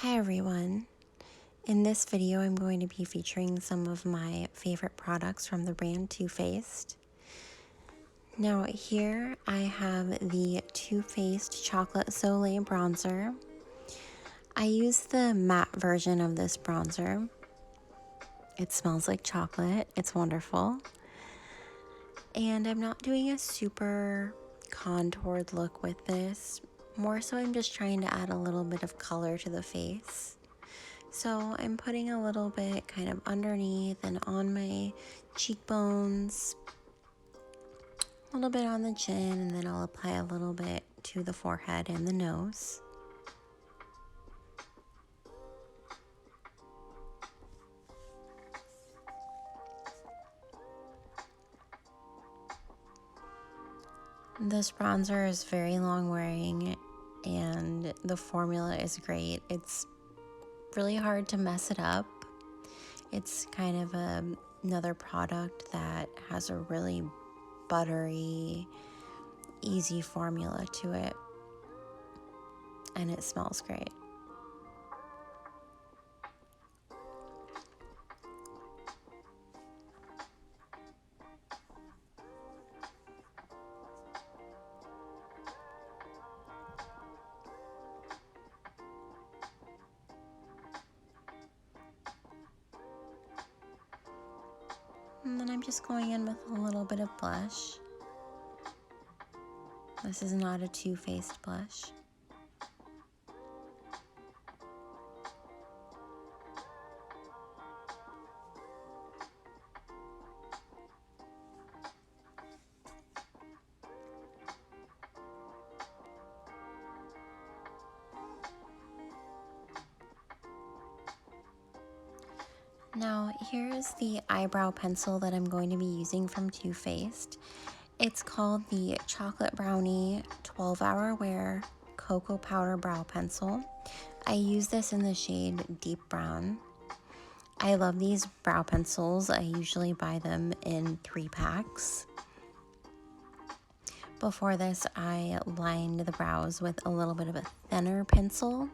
Hi everyone. In this video I'm going to be featuring some of my favorite products from the brand Too Faced. Now here I have the Too Faced Chocolate Soleil bronzer. I use the matte version of this bronzer. It smells like chocolate. It's wonderful. And I'm not doing a super contoured look with this. More so I'm just trying to add a little bit of color to the face. So I'm putting a little bit kind of underneath and on my cheekbones, a little bit on the chin, and then I'll apply a little bit to the forehead and the nose. This bronzer is very long wearing and the formula is great. It's really hard to mess it up. It's kind of another product that has a really buttery, easy formula to it, and it smells great. And then I'm just going in with a little bit of blush. This is not a Too Faced blush. Now, here's the eyebrow pencil that I'm going to be using from Too Faced. It's called the Chocolate Brow-nie 12-Hour Wear Cocoa Powder Brow Pencil. I use this in the shade Deep Brown. I love these brow pencils. I usually buy them in 3 packs. Before this, I lined the brows with a little bit of a thinner pencil.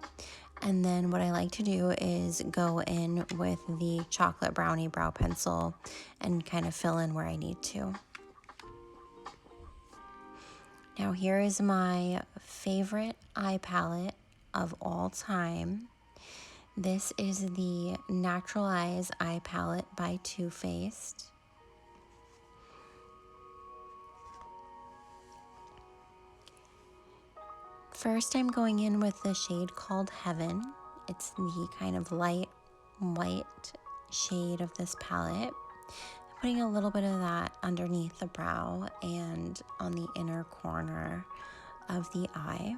And then what I like to do is go in with the Chocolate Brow-nie brow pencil and kind of fill in where I need to. Now here is my favorite eye palette of all time. This is the Natural Eyes Eye Palette by Too Faced. First, I'm going in with the shade called Heaven. It's the kind of light white shade of this palette. I'm putting a little bit of that underneath the brow and on the inner corner of the eye.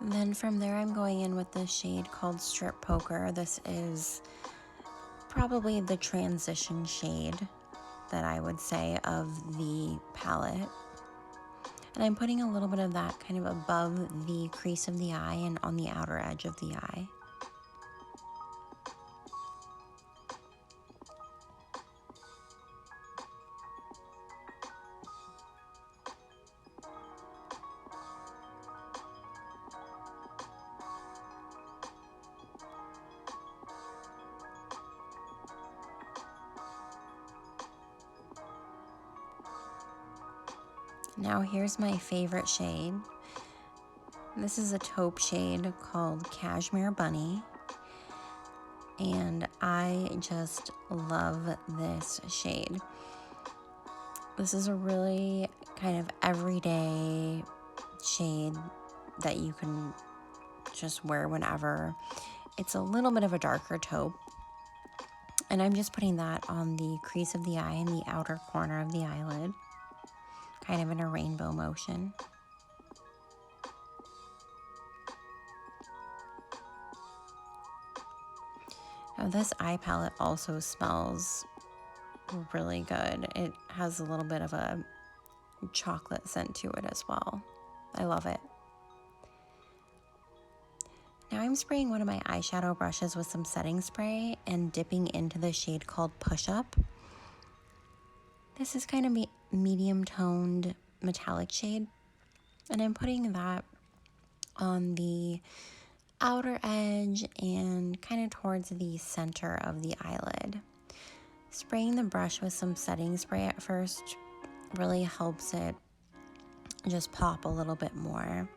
Then from there, I'm going in with this shade called Strip Poker. This is probably the transition shade that I would say of the palette. And I'm putting a little bit of that kind of above the crease of the eye and on the outer edge of the eye. Now here's my favorite shade. This is a taupe shade called Cashmere Bunny. And I just love this shade. This is a really kind of everyday shade that you can just wear whenever. It's a little bit of a darker taupe. And I'm just putting that on the crease of the eye and the outer corner of the eyelid, kind of in a rainbow motion. Now this eye palette also smells really good. It has a little bit of a chocolate scent to it as well. I love it. Now I'm spraying one of my eyeshadow brushes with some setting spray and dipping into the shade called Push Up. This is kind of medium toned metallic shade, and I'm putting that on the outer edge and kind of towards the center of the eyelid. Spraying the brush with some setting spray at first really helps it just pop a little bit more.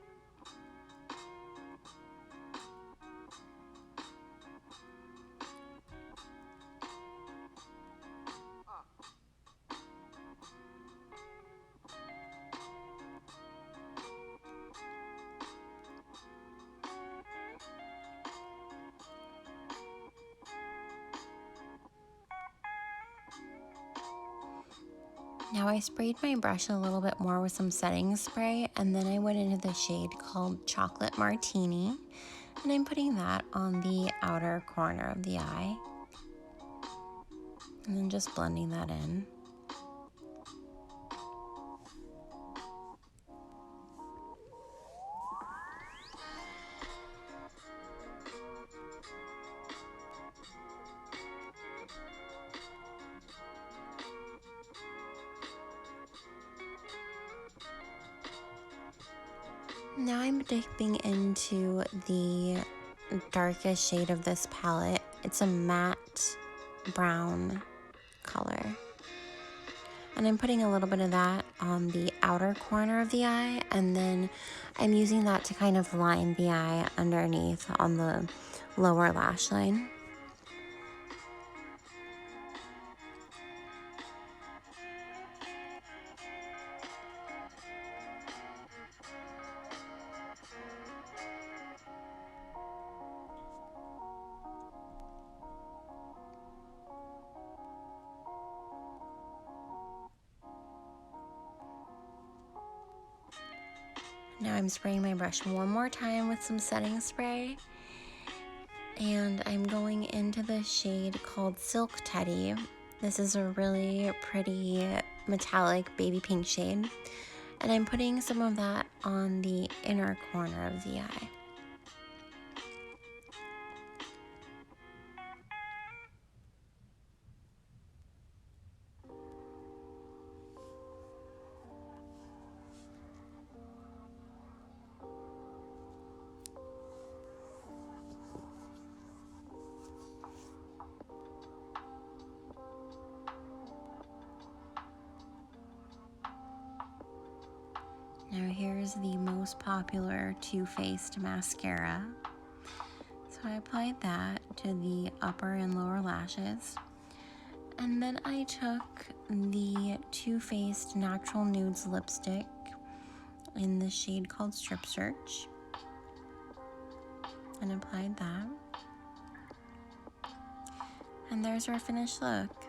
Now I sprayed my brush a little bit more with some setting spray, and then I went into the shade called Chocolate Martini, and I'm putting that on the outer corner of the eye, and then just blending that in. Now I'm dipping into the darkest shade of this palette. It's a matte brown color. And I'm putting a little bit of that on the outer corner of the eye, and then I'm using that to kind of line the eye underneath on the lower lash line. Now I'm spraying my brush one more time with some setting spray, and I'm going into the shade called Silk Teddy. This is a really pretty metallic baby pink shade, and I'm putting some of that on the inner corner of the eye. Now here's the most popular Too Faced mascara. So I applied that to the upper and lower lashes. And then I took the Too Faced Natural Nudes lipstick in the shade called Strip Search and applied that. And there's our finished look.